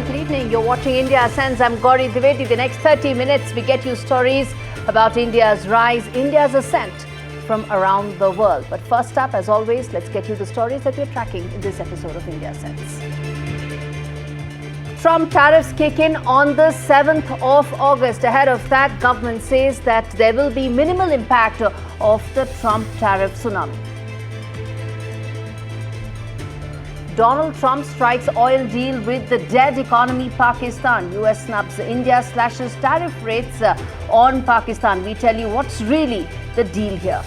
good evening. You're watching India Ascends. I'm Gaurie, Dwivedi. The next 30 minutes, we get you stories about India's rise, India's ascent from around the world. But first up, as always, let's get you the stories that we're tracking in this episode of India Ascends. Trump tariffs kick in on the 7th of August. Ahead of that, government says that there will be minimal impact of the Trump tariff tsunami. Donald Trump strikes oil deal with the dead economy Pakistan. US snubs India, slashes tariff rates on Pakistan. We tell you what's really the deal here.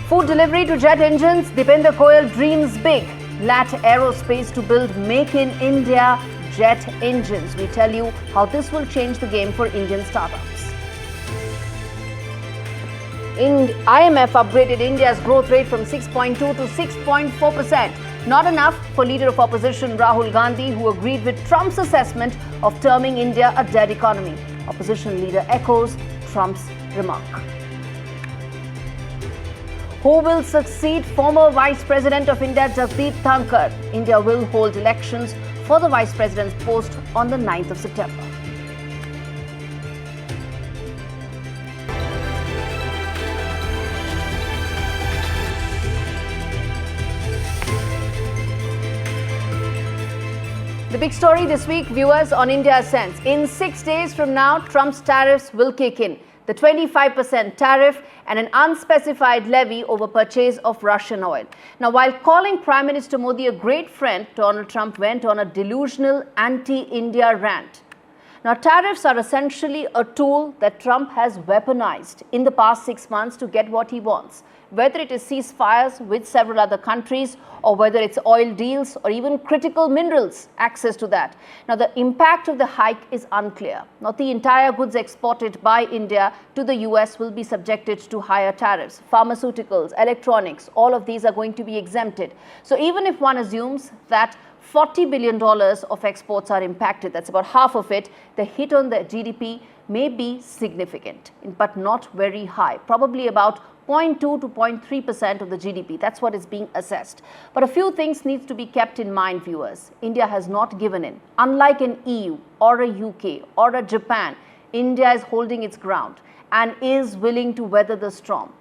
Food delivery to jet engines. Dipender Goyal dreams big. LAT Aerospace to build Make in India jet engines. We tell you how this will change the game for Indian startups. IMF upgraded India's growth rate from 6.2 to 6.4%. Not enough for leader of opposition Rahul Gandhi, who agreed with Trump's assessment of terming India a dead economy. Opposition leader echoes Trump's remark. Who will succeed former Vice President of India Jagdeep Dhankar? India will hold elections for the Vice President's post on the 9th of September. The big story this week, viewers, on India Ascends. In 6 days from now, Trump's tariffs will kick in. The 25% tariff and an unspecified levy over purchase of Russian oil. Now, while calling Prime Minister Modi a great friend, Donald Trump went on a delusional anti-India rant. Now, tariffs are essentially a tool that Trump has weaponized in the past 6 months to get what he wants. Whether it is ceasefires with several other countries, or whether it's oil deals or even critical minerals, access to that. Now, the impact of the hike is unclear. Not the entire goods exported by India to the US will be subjected to higher tariffs. Pharmaceuticals, electronics, all of these are going to be exempted. So even if one assumes that $40 billion of exports are impacted, that's about half of it, the hit on the GDP may be significant, but not very high, probably about 0.2 to 0.3% of the GDP. That's what is being assessed. But a few things need to be kept in mind, viewers. India has not given in. Unlike an EU or a UK or a Japan, India is holding its ground and is willing to weather the storm.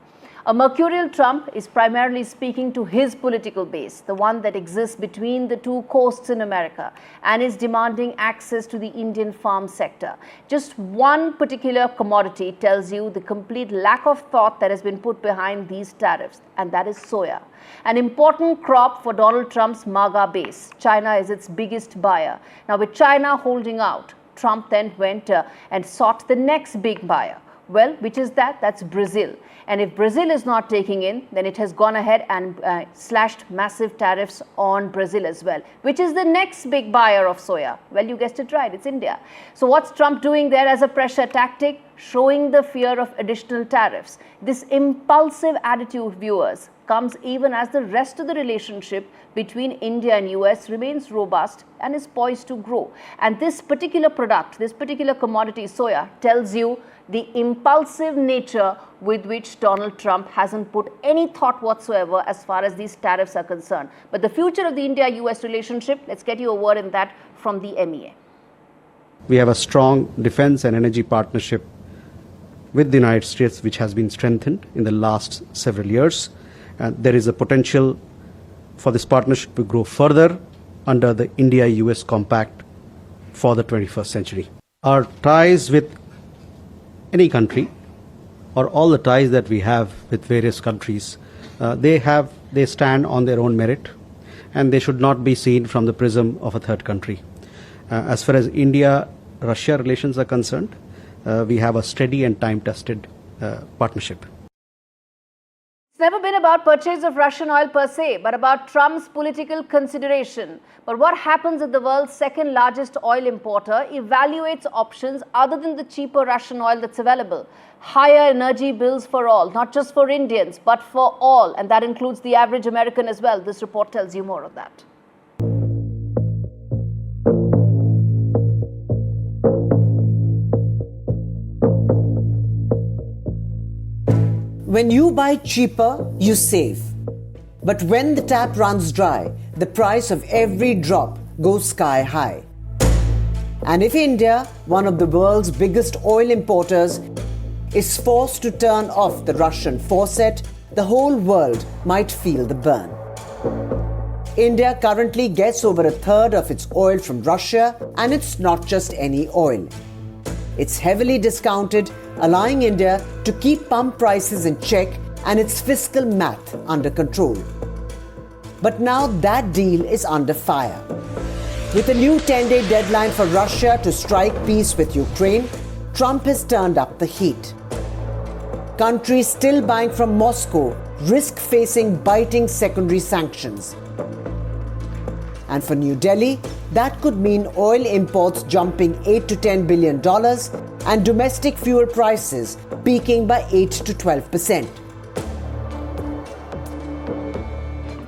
A mercurial Trump is primarily speaking to his political base, the one that exists between the two coasts in America, and is demanding access to the Indian farm sector. Just one particular commodity tells you the complete lack of thought that has been put behind these tariffs, and that is soya. An important crop for Donald Trump's MAGA base. China is its biggest buyer. Now, with China holding out, Trump then went and sought the next big buyer. Well, which is that? That's Brazil. And if Brazil is not taking in, then it has gone ahead and slashed massive tariffs on Brazil as well, which is the next big buyer of soya. Well, you guessed it right, it's India. So what's Trump doing there as a pressure tactic? Showing the fear of additional tariffs. This impulsive attitude, viewers, comes even as the rest of the relationship between India and US remains robust and is poised to grow. And this particular product, this particular commodity, soya, tells you the impulsive nature with which Donald Trump hasn't put any thought whatsoever as far as these tariffs are concerned. But the future of the India-US relationship, let's get you a word in that from the MEA. We have a strong defense and energy partnership with the United States, which has been strengthened in the last several years. There is a potential for this partnership to grow further under the India-US Compact for the 21st century. Our ties with any country, or all the ties that we have with various countries, they stand on their own merit, and they should not be seen from the prism of a third country. As far as India-Russia relations are concerned, we have a steady and time-tested partnership. It's never been about purchase of Russian oil per se, but about Trump's political consideration. But what happens if the world's second largest oil importer evaluates options other than the cheaper Russian oil that's available? Higher energy bills for all, not just for Indians, but for all. And that includes the average American as well. This report tells you more of that. When you buy cheaper, you save. But when the tap runs dry, the price of every drop goes sky high. And if India, one of the world's biggest oil importers, is forced to turn off the Russian faucet, the whole world might feel the burn. India currently gets over a third of its oil from Russia, and it's not just any oil. It's heavily discounted, allowing India to keep pump prices in check and its fiscal math under control. But now that deal is under fire. With a new 10-day deadline for Russia to strike peace with Ukraine, Trump has turned up the heat. Countries still buying from Moscow risk facing biting secondary sanctions. And for New Delhi, that could mean oil imports jumping $8 to $10 billion and domestic fuel prices peaking by 8 to 12%.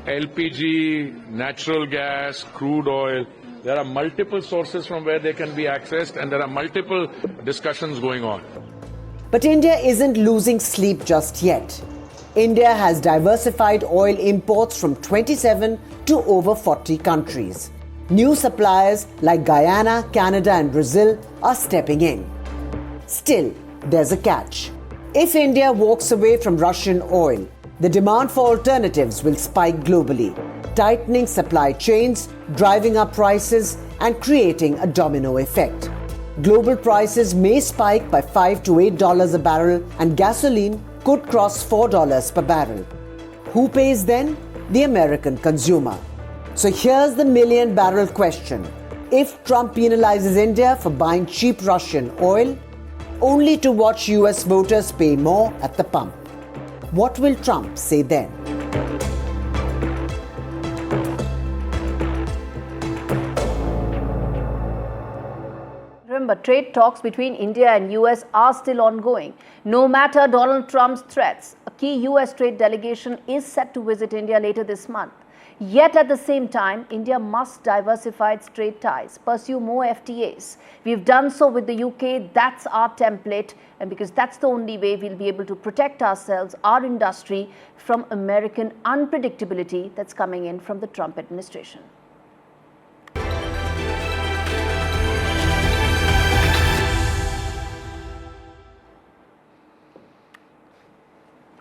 LPG, natural gas, crude oil, there are multiple sources from where they can be accessed, and there are multiple discussions going on. But India isn't losing sleep just yet. India has diversified oil imports from 27 to over 40 countries. New suppliers like Guyana, Canada and Brazil are stepping in. Still, there's a catch. If India walks away from Russian oil, the demand for alternatives will spike globally, tightening supply chains, driving up prices and creating a domino effect. Global prices may spike by $5 to $8 a barrel and gasoline could cross $4 per barrel. Who pays then? The American consumer. So here's the million-barrel question. If Trump penalizes India for buying cheap Russian oil, only to watch US voters pay more at the pump, what will Trump say then? Remember, trade talks between India and US are still ongoing. No matter Donald Trump's threats, a key US trade delegation is set to visit India later this month. Yet at the same time, India must diversify its trade ties, pursue more FTAs. We've done so with the UK, that's our template, and because that's the only way we'll be able to protect ourselves, our industry, from American unpredictability that's coming in from the Trump administration.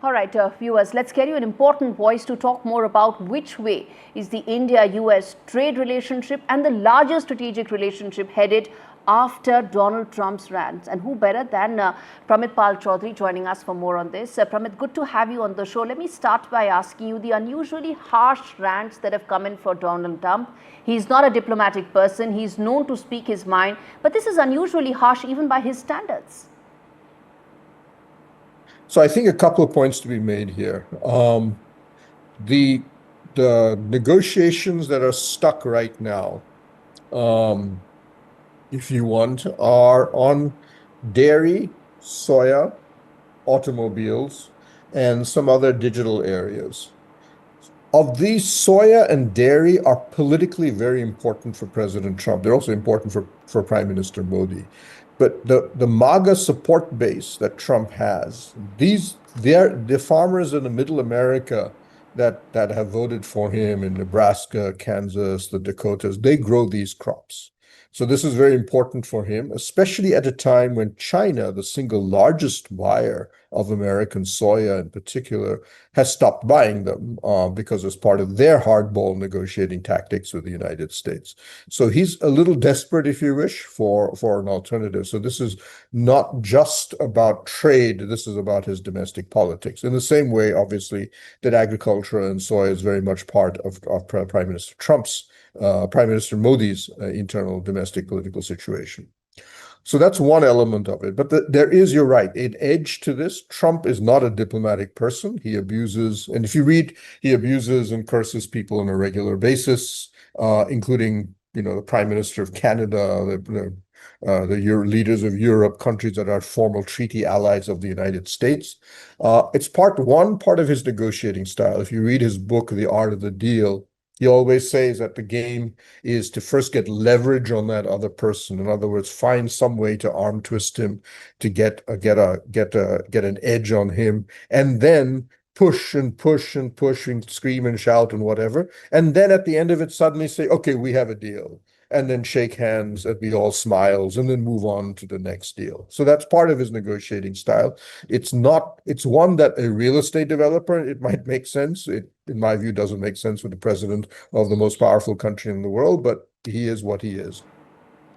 All right, viewers, let's get you an important voice to talk more about which way is the India-US trade relationship and the larger strategic relationship headed after Donald Trump's rants. And who better than Pramit Pal Chaudhary joining us for more on this. Pramit, good to have you on the show. Let me start by asking you the unusually harsh rants that have come in for Donald Trump. He's not a diplomatic person. He's known to speak his mind. But this is unusually harsh even by his standards. So I think a couple of points to be made here. The negotiations that are stuck right now, if you want, are on dairy, soya, automobiles, and some other digital areas. Of these, soya and dairy are politically very important for President Trump. They're also important for Prime Minister Modi. But the MAGA support base that Trump has, the farmers in the middle America that have voted for him in Nebraska, Kansas, the Dakotas, they grow these crops. So this is very important for him, especially at a time when China, the single largest buyer of American soya in particular, has stopped buying them because as part of their hardball negotiating tactics with the United States. So he's a little desperate, if you wish, for an alternative. So this is not just about trade. This is about his domestic politics. In the same way, obviously, that agriculture and soy is very much part of Prime Minister Trump's Prime Minister Modi's internal domestic political situation. So that's one element of it. But there is, you're right, an edge to this. Trump is not a diplomatic person. He abuses, and if you read, he abuses and curses people on a regular basis, including, the Prime Minister of Canada, the leaders of Europe, countries that are formal treaty allies of the United States. It's part of his negotiating style. If you read his book, The Art of the Deal, he always says that the game is to first get leverage on that other person. In other words, find some way to arm twist him, to get an edge on him, and then push and push and push and scream and shout and whatever. And then at the end of it, suddenly say, okay, we have a deal. And then shake hands and we all smiles and then move on to the next deal. So that's part of his negotiating style. It's one that a real estate developer, it might make sense. It, in my view, doesn't make sense with the president of the most powerful country in the world, but he is what he is.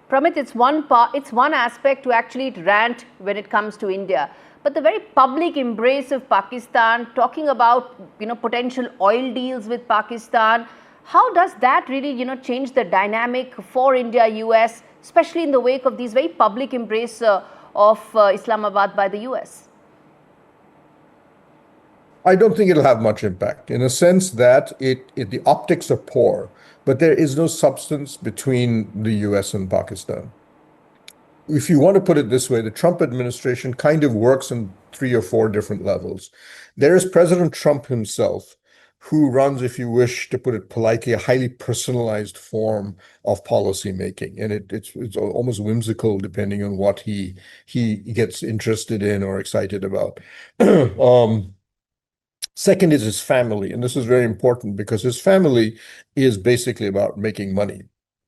Pramit, it's one aspect to actually rant when it comes to India. But the very public embrace of Pakistan, talking about, potential oil deals with Pakistan, how does that really, change the dynamic for India, US, especially in the wake of these very public embrace of Islamabad by the US? I don't think it'll have much impact in a sense that the optics are poor, but there is no substance between the US and Pakistan. If you want to put it this way, the Trump administration kind of works in 3 or 4 different levels. There is President Trump himself, who runs, if you wish to put it politely, a highly personalized form of policy making. And it's almost whimsical depending on what he gets interested in or excited about. Second is his family. And this is very important because his family is basically about making money.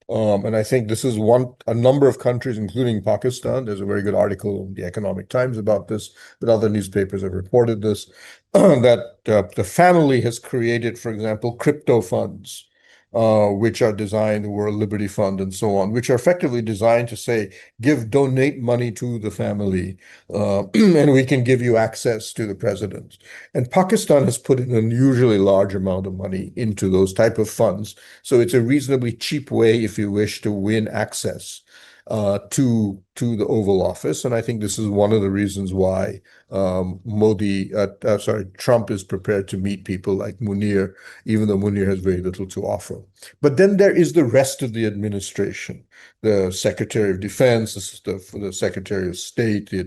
And I think this is a number of countries, including Pakistan. There's a very good article in the Economic Times about this, but other newspapers have reported this, that the family has created, for example, crypto funds, which are designed, the World Liberty Fund and so on, which are effectively designed to say, donate money to the family, and we can give you access to the president. And Pakistan has put an unusually large amount of money into those type of funds. So it's a reasonably cheap way, if you wish, to win access to the Oval Office. And I think this is one of the reasons why Trump is prepared to meet people like Munir, even though Munir has very little to offer. But then there is the rest of the administration, the Secretary of Defense, the Secretary of State, the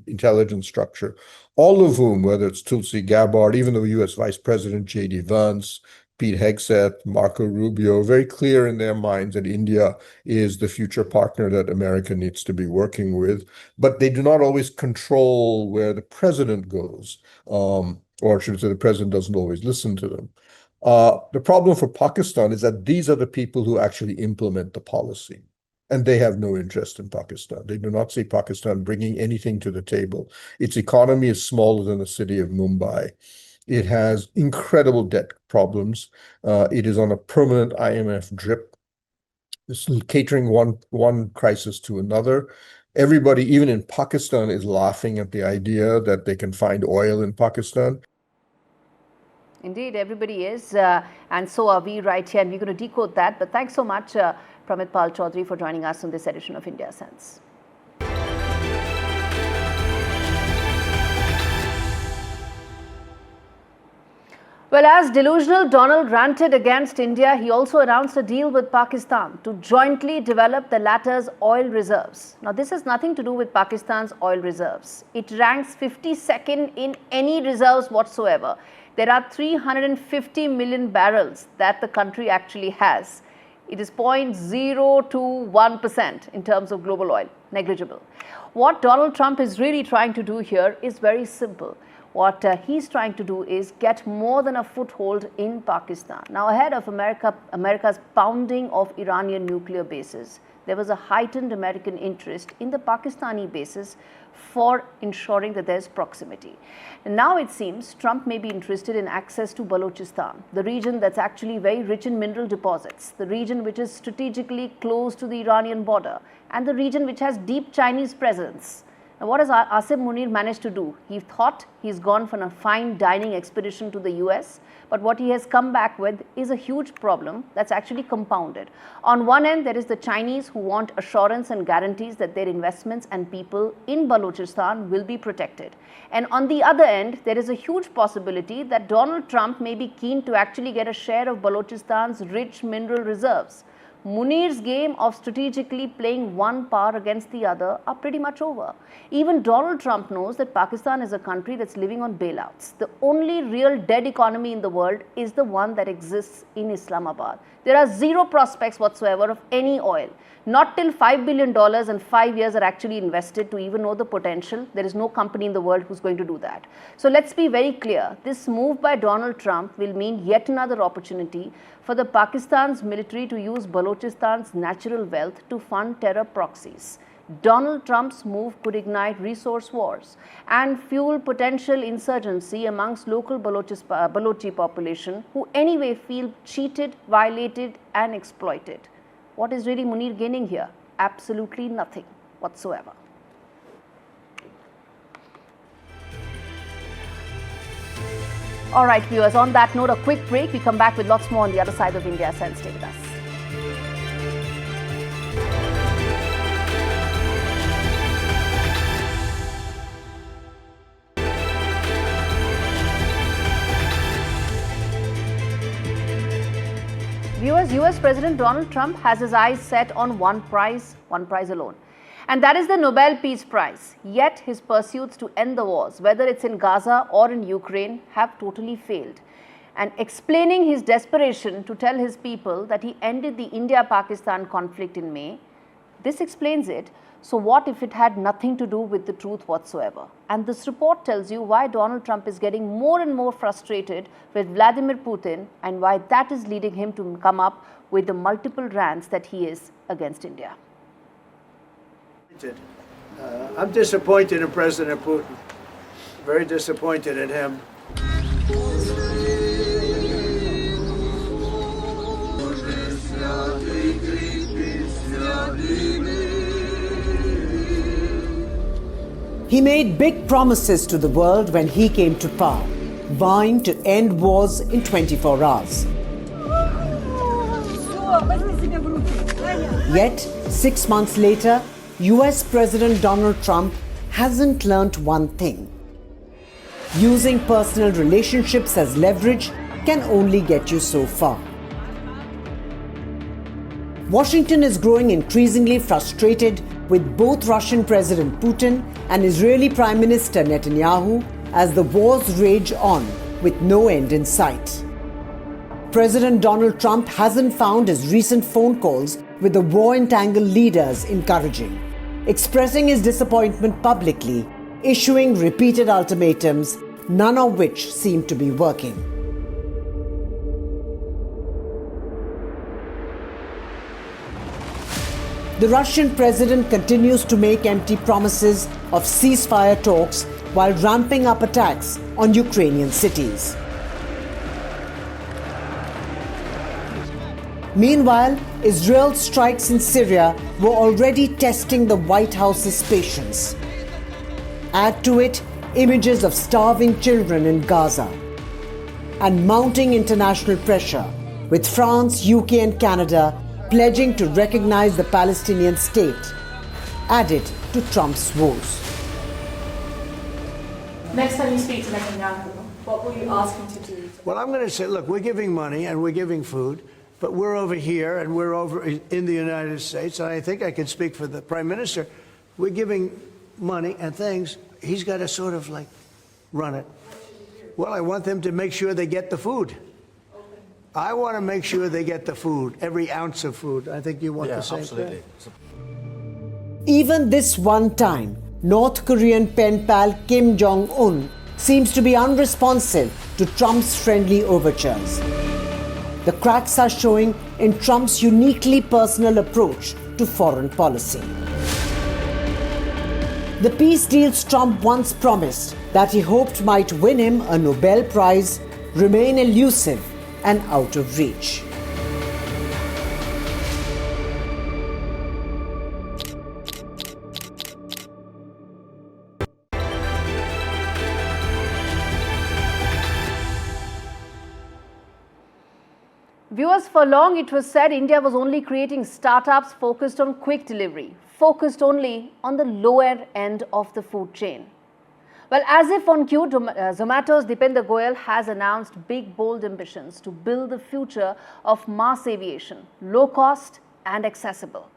intelligence structure, all of whom, whether it's Tulsi Gabbard, even the US Vice President J.D. Vance, Pete Hegseth, Marco Rubio, very clear in their minds that India is the future partner that America needs to be working with, but they do not always control where the president goes, or I should say the president doesn't always listen to them. The problem for Pakistan is that these are the people who actually implement the policy, and they have no interest in Pakistan. They do not see Pakistan bringing anything to the table. Its economy is smaller than the city of Mumbai. It has incredible debt problems. It is on a permanent IMF drip. It's catering one crisis to another. Everybody, even in Pakistan, is laughing at the idea that they can find oil in Pakistan. Indeed, everybody is, and so are we right here, and we're going to decode that. But thanks so much, Pramit Pal Chaudhary, for joining us on this edition of India Sense. Well, as delusional Donald ranted against India, he also announced a deal with Pakistan to jointly develop the latter's oil reserves. Now, this has nothing to do with Pakistan's oil reserves. It ranks 52nd in any reserves whatsoever. There are 350 million barrels that the country actually has. It is 0.021% in terms of global oil, negligible. What Donald Trump is really trying to do here is very simple. What he's trying to do is get more than a foothold in Pakistan. Now, ahead of America's pounding of Iranian nuclear bases, there was a heightened American interest in the Pakistani bases for ensuring that there's proximity. And now it seems Trump may be interested in access to Balochistan, the region that's actually very rich in mineral deposits, the region which is strategically close to the Iranian border, and the region which has deep Chinese presence. Now, what has Asim Munir managed to do? He thought he's gone for a fine dining expedition to the US, but what he has come back with is a huge problem that's actually compounded. On one end, there is the Chinese who want assurance and guarantees that their investments and people in Balochistan will be protected. And on the other end, there is a huge possibility that Donald Trump may be keen to actually get a share of Balochistan's rich mineral reserves. Munir's game of strategically playing one power against the other are pretty much over. Even Donald Trump knows that Pakistan is a country that's living on bailouts. The only real dead economy in the world is the one that exists in Islamabad. There are zero prospects whatsoever of any oil. Not till $5 billion and 5 years are actually invested to even know the potential. There is no company in the world who's going to do that. So let's be very clear. This move by Donald Trump will mean yet another opportunity for the Pakistan's military to use Balochistan's natural wealth to fund terror proxies. Donald Trump's move could ignite resource wars and fuel potential insurgency amongst local Balochi population who anyway feel cheated, violated and exploited. What is really Munir gaining here? Absolutely nothing whatsoever. All right, viewers, on that note, a quick break. We come back with lots more on the other side of India Sense. Stay with us. Viewers, US President Donald Trump has his eyes set on one prize alone. And that is the Nobel Peace Prize. Yet his pursuits to end the wars, whether it's in Gaza or in Ukraine, have totally failed. And explaining his desperation to tell his people that he ended the India-Pakistan conflict in May, this explains it. So what if it had nothing to do with the truth whatsoever? And this report tells you why Donald Trump is getting more and more frustrated with Vladimir Putin and why that is leading him to come up with the multiple rants that he is against India. I'm disappointed in President Putin. Very disappointed in him. He made big promises to the world when he came to power, vowing to end wars in 24 hours. Yet, 6 months later, US President Donald Trump hasn't learnt one thing. Using personal relationships as leverage can only get you so far. Washington is growing increasingly frustrated with both Russian President Putin and Israeli Prime Minister Netanyahu as the wars rage on with no end in sight. President Donald Trump hasn't found his recent phone calls with the war-entangled leaders encouraging, expressing his disappointment publicly, issuing repeated ultimatums, none of which seem to be working. The Russian president continues to make empty promises of ceasefire talks while ramping up attacks on Ukrainian cities. Meanwhile, Israel's strikes in Syria were already testing the White House's patience. Add to it images of starving children in Gaza and mounting international pressure, with France, UK and Canada pledging to recognize the Palestinian state, added to Trump's woes. Next time you speak to Netanyahu, what will you ask him to do? Well, I'm going to say, look, we're giving money and we're giving food, but we're over here and we're over in the United States, and I think I can speak for the Prime Minister. We're giving money and things. He's got to sort of like run it. Well, I want them to make sure they get the food. I want to make sure they get the food, every ounce of food. I think you want the same thing. Even this one time, North Korean pen pal Kim Jong-un seems to be unresponsive to Trump's friendly overtures. The cracks are showing in Trump's uniquely personal approach to foreign policy. The peace deals Trump once promised that he hoped might win him a Nobel Prize remain elusive and out of reach. Viewers, for long it was said India was only creating startups focused on quick delivery, focused only on the lower end of the food chain. Well, as if on cue, Zomato's Dipender Goyal has announced big, bold ambitions to build the future of mass aviation, low cost and accessible.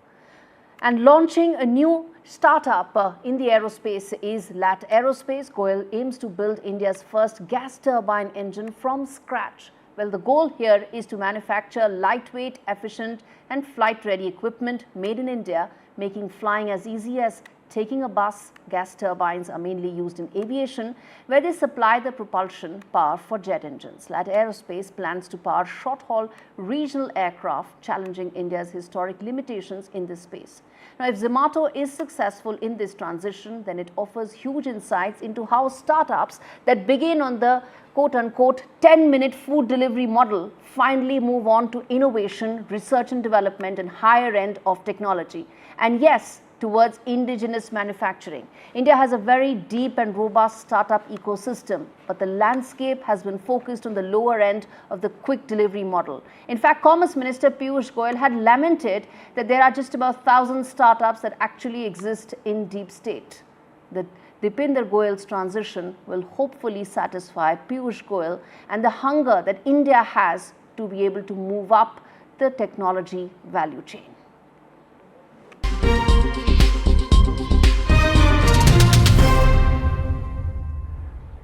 And launching a new startup in the aerospace is LAT Aerospace. Gaurie aims to build India's first gas turbine engine from scratch. Well, the goal here is to manufacture lightweight, efficient and flight-ready equipment made in India, making flying as easy as taking a bus. Gas turbines are mainly used in aviation, where they supply the propulsion power for jet engines. LAT Aerospace plans to power short-haul regional aircraft, challenging India's historic limitations in this space. Now, if Zomato is successful in this transition, then it offers huge insights into how startups that begin on the quote-unquote 10-minute food delivery model finally move on to innovation, research and development and higher end of technology. And yes, towards indigenous manufacturing. India has a very deep and robust startup ecosystem, but the landscape has been focused on the lower end of the quick delivery model. In fact, Commerce Minister Piyush Goyal had lamented that there are just about 1,000 startups that actually exist in deep state. The Dipinder Goyal's transition will hopefully satisfy Piyush Goyal and the hunger that India has to be able to move up the technology value chain.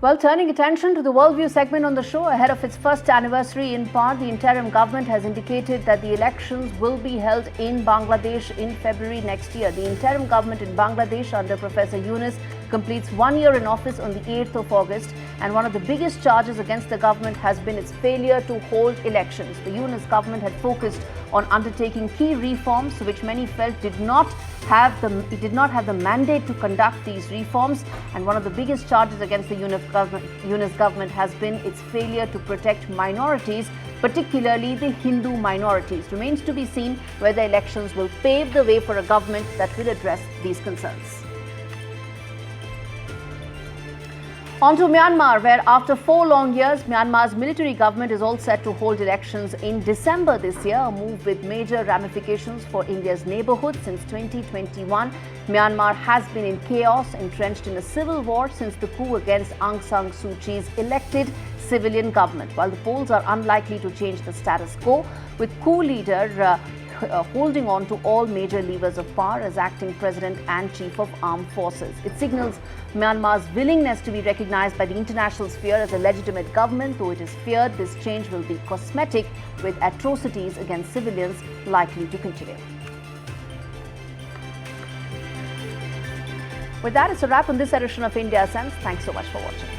Well, turning attention to the Worldview segment on the show, ahead of its first anniversary in part, the interim government has indicated that the elections will be held in Bangladesh in February next year. The interim government in Bangladesh under Professor Yunus completes 1 year in office on the 8th of August, and one of the biggest charges against the government has been its failure to hold elections. The Yunus government had focused on undertaking key reforms which many felt did not have the mandate to conduct these reforms, and one of the biggest charges against the Yunus government has been its failure to protect minorities, particularly the Hindu minorities. Remains to be seen whether elections will pave the way for a government that will address these concerns. On to Myanmar, where after 4 long years, Myanmar's military government is all set to hold elections in December this year, a move with major ramifications for India's neighborhood. Since 2021, Myanmar has been in chaos, entrenched in a civil war since the coup against Aung San Suu Kyi's elected civilian government. While the polls are unlikely to change the status quo, with coup leader holding on to all major levers of power as acting president and chief of armed forces. It signals Myanmar's willingness to be recognized by the international sphere as a legitimate government, though it is feared this change will be cosmetic, with atrocities against civilians likely to continue. With that, it's a wrap on this edition of India Sense. Thanks so much for watching.